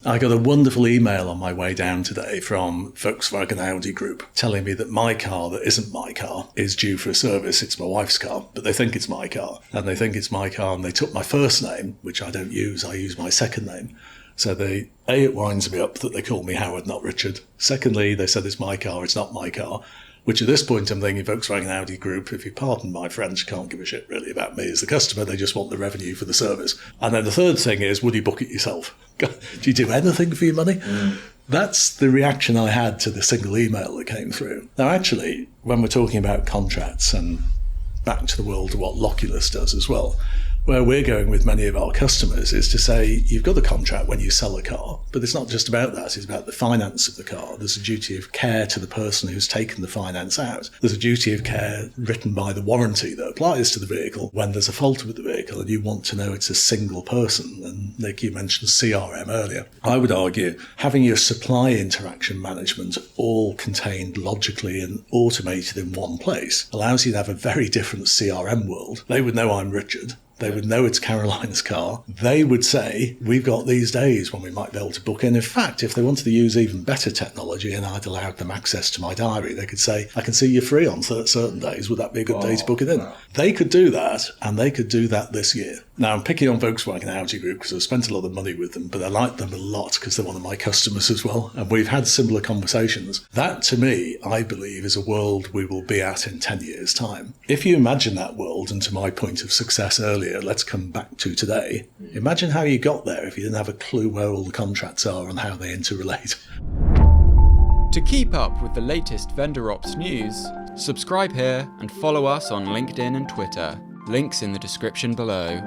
I got a wonderful email on my way down today from Volkswagen Audi Group telling me that my car that isn't my car is due for a service. It's my wife's car, but they think it's my car. And they think it's my car, and they took my first name, which I don't use. I use my second name. So it winds me up that they call me Howard, not Richard. Secondly, they said it's my car, it's not my car. Which at this point I'm thinking Volkswagen Audi Group, if you pardon my French, can't give a shit really about me as the customer. They just want the revenue for the service. And then the third thing is, would you book it yourself? Do you do anything for your money? That's the reaction I had to the single email that came through. Now, actually, when we're talking about contracts and back to the world of what Lokulus does as well, where we're going with many of our customers is to say, you've got a contract when you sell a car, but it's not just about that. It's about the finance of the car. There's a duty of care to the person who's taken the finance out. There's a duty of care written by the warranty that applies to the vehicle when there's a fault with the vehicle and you want to know it's a single person. And Nick, you mentioned CRM earlier. I would argue having your supply interaction management all contained logically and automated in one place allows you to have a very different CRM world. They would know I'm Richard. They would know it's Caroline's car. They would say, we've got these days when we might be able to book in. In fact, if they wanted to use even better technology and I'd allowed them access to my diary, they could say, I can see you're free on certain days. Would that be a good day to book it in? Wow. They could do that, and they could do that this year. Now, I'm picking on Volkswagen Audi Group because I've spent a lot of money with them, but I like them a lot because they're one of my customers as well. And we've had similar conversations. That, to me, I believe, is a world we will be at in 10 years' time. If you imagine that world, and to my point of success earlier, let's come back to today. Imagine how you got there if you didn't have a clue where all the contracts are and how they interrelate. To keep up with the latest vendor ops news, subscribe here and follow us on LinkedIn and Twitter. Links in the description below.